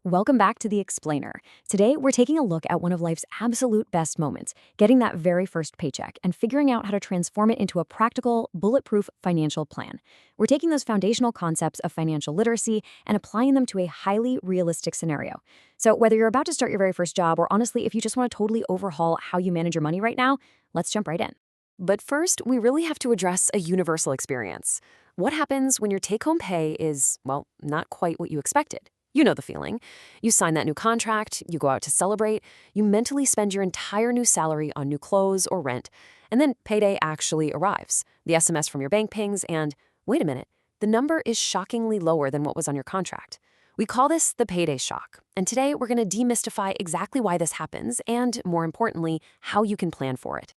Welcome back to The Explainer. Today, we're taking a look at one of life's absolute best moments, getting that very first paycheck and figuring out how to transform it into a practical, bulletproof financial plan. We're taking those foundational concepts of financial literacy and applying them to a highly realistic scenario. So, whether you're about to start your very first job or honestly, if you just want to totally overhaul how you manage your money right now, let's jump right in. But first, we really have to address a universal experience. What happens when your take-home pay is, well, not quite what you expected? You know the feeling. You sign that new contract, you go out to celebrate, you mentally spend your entire new salary on new clothes or rent, and then payday actually arrives. The SMS from your bank pings, and wait a minute, the number is shockingly lower than what was on your contract. We call this the payday shock, and today we're going to demystify exactly why this happens and, more importantly, how you can plan for it.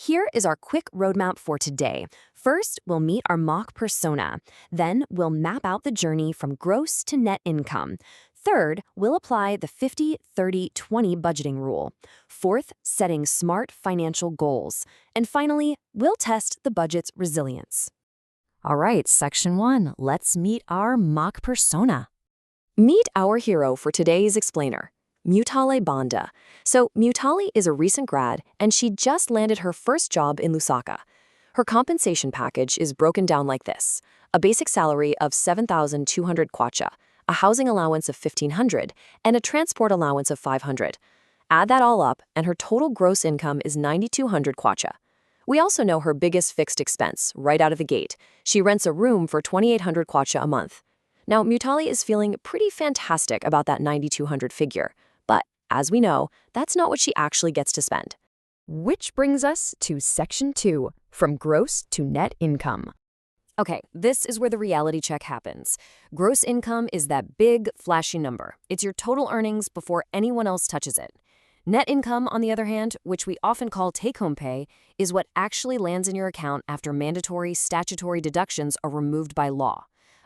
Here is our quick roadmap for today. First, we'll meet our mock persona. Then, we'll map out the journey from gross to net income. Third, we'll apply the 50-30-20 budgeting rule. Fourth, setting smart financial goals. And finally, we'll test the budget's resilience. All right, section 1. Let's meet our mock persona. Meet our hero for today's explainer. Mutale Banda. So Mutale is a recent grad, and she just landed her first job in Lusaka. Her compensation package is broken down like this: a basic salary of 7,200 kwacha, a housing allowance of 1,500, and a transport allowance of 500. Add that all up, and her total gross income is 9,200 kwacha. We also know her biggest fixed expense right out of the gate. She rents a room for 2,800 kwacha a month. Now, Mutale is feeling pretty fantastic about that 9,200 figure. But, as we know, that's not what she actually gets to spend. Which brings us to Section 2, from gross to net income. Okay, this is where the reality check happens. Gross income is that big, flashy number. It's your total earnings before anyone else touches it. Net income, on the other hand, which we often call take-home pay, is what actually lands in your account after mandatory statutory deductions are removed by law.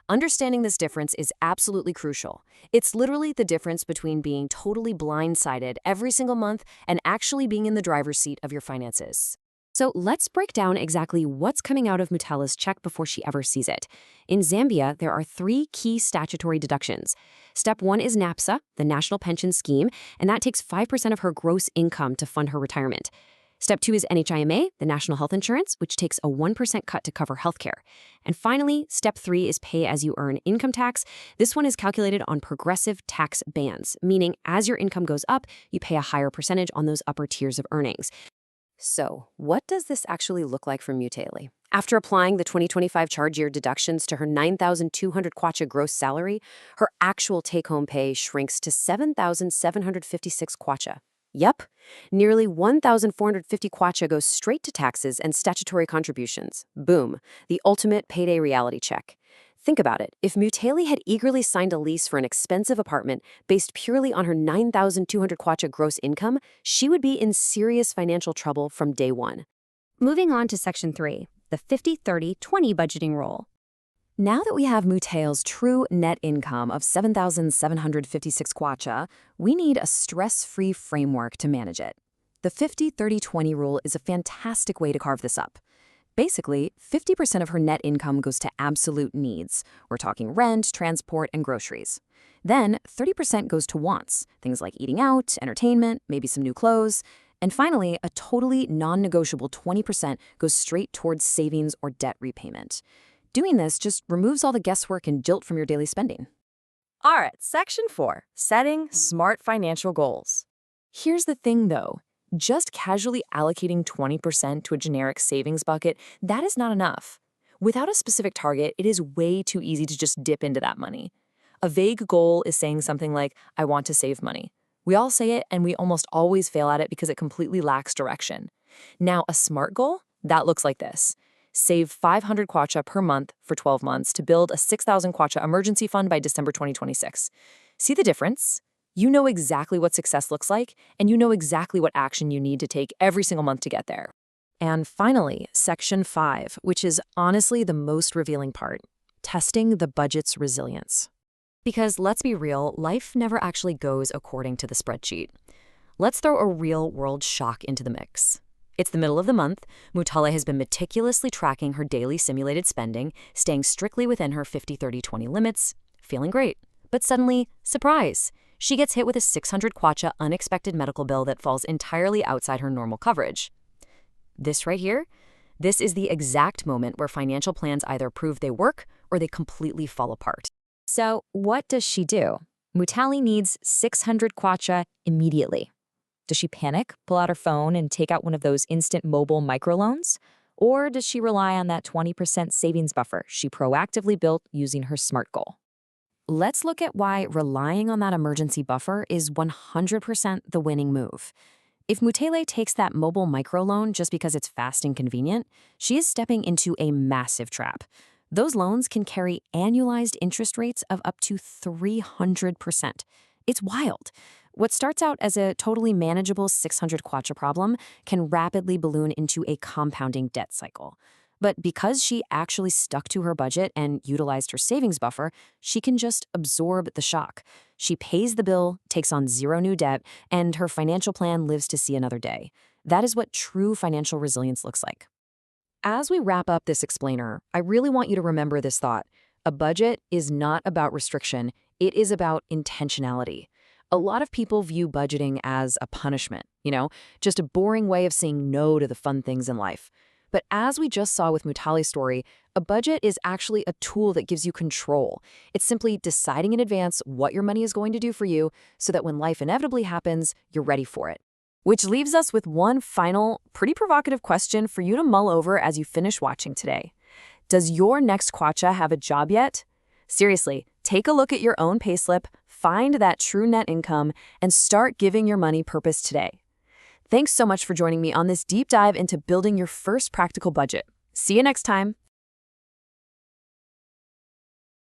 Understanding this difference is absolutely crucial. It's literally the difference between being totally blindsided every single month and actually being in the driver's seat of your finances. So let's break down exactly what's coming out of Mutale's check before she ever sees it. In Zambia, there are 3 key statutory deductions. Step 1 is NAPSA, the National Pension Scheme, and that takes 5% of her gross income to fund her retirement. Step 2 is NHIMA, the National Health Insurance, which takes a 1% cut to cover healthcare. And finally, Step 3 is pay-as-you-earn income tax. This one is calculated on progressive tax bands, meaning as your income goes up, you pay a higher percentage on those upper tiers of earnings. So, what does this actually look like for Mutale? After applying the 2025 charge year deductions to her 9,200 kwacha gross salary, her actual take-home pay shrinks to 7,756 kwacha. Yep, nearly 1,450 kwacha goes straight to taxes and statutory contributions. Boom, the ultimate payday reality check. Think about it. If Mutale had eagerly signed a lease for an expensive apartment based purely on her 9,200 kwacha gross income, she would be in serious financial trouble from day one. Moving on to Section 3, the 50-30-20 budgeting rule. Now that we have Mutale's true net income of 7,756 kwacha, we need a stress-free framework to manage it. The 50-30-20 rule is a fantastic way to carve this up. Basically, 50% of her net income goes to absolute needs. We're talking rent, transport, and groceries. Then 30% goes to wants, things like eating out, entertainment, maybe some new clothes. And finally, a totally non-negotiable 20% goes straight towards savings or debt repayment. Doing this just removes all the guesswork and guilt from your daily spending. All right, Section 4, setting smart financial goals. Here's the thing, though. Just casually allocating 20% to a generic savings bucket, that is not enough. Without a specific target, it is way too easy to just dip into that money. A vague goal is saying something like, I want to save money. We all say it, and we almost always fail at it because it completely lacks direction. Now, a SMART goal, that looks like this. Save 500 kwacha per month for 12 months to build a 6,000 kwacha emergency fund by December 2026. See the difference? You know exactly what success looks like, and you know exactly what action you need to take every single month to get there. And finally, Section 5, which is honestly the most revealing part, testing the budget's resilience. Because let's be real, life never actually goes according to the spreadsheet. Let's throw a real-world shock into the mix. It's the middle of the month. Mutale has been meticulously tracking her daily simulated spending, staying strictly within her 50-30-20 limits, feeling great. But suddenly, surprise! she gets hit with a 600 kwacha unexpected medical bill that falls entirely outside her normal coverage. This right here, this is the exact moment where financial plans either prove they work or they completely fall apart. So what does she do? Mutali needs 600 kwacha immediately. Does she panic, pull out her phone, and take out one of those instant mobile microloans? Or does she rely on that 20% savings buffer she proactively built using her SMART goal? Let's look at why relying on that emergency buffer is 100% the winning move. If Mutele takes that mobile microloan just because it's fast and convenient, she is stepping into a massive trap. Those loans can carry annualized interest rates of up to 300%. It's wild. What starts out as a totally manageable 600 kwacha problem can rapidly balloon into a compounding debt cycle. But because she actually stuck to her budget and utilized her savings buffer, she can just absorb the shock. She pays the bill, takes on zero new debt, and her financial plan lives to see another day. That is what true financial resilience looks like. As we wrap up this explainer, I really want you to remember this thought. A budget is not about restriction, it is about intentionality. A lot of people view budgeting as a punishment, just a boring way of saying no to the fun things in life. But as we just saw with Mutali's story, a budget is actually a tool that gives you control. It's simply deciding in advance what your money is going to do for you so that when life inevitably happens, you're ready for it. Which leaves us with one final, pretty provocative question for you to mull over as you finish watching today. Does your next kwacha have a job yet? Seriously, take a look at your own payslip, find that true net income, and start giving your money purpose today. Thanks so much for joining me on this deep dive into building your first practical budget. See you next time.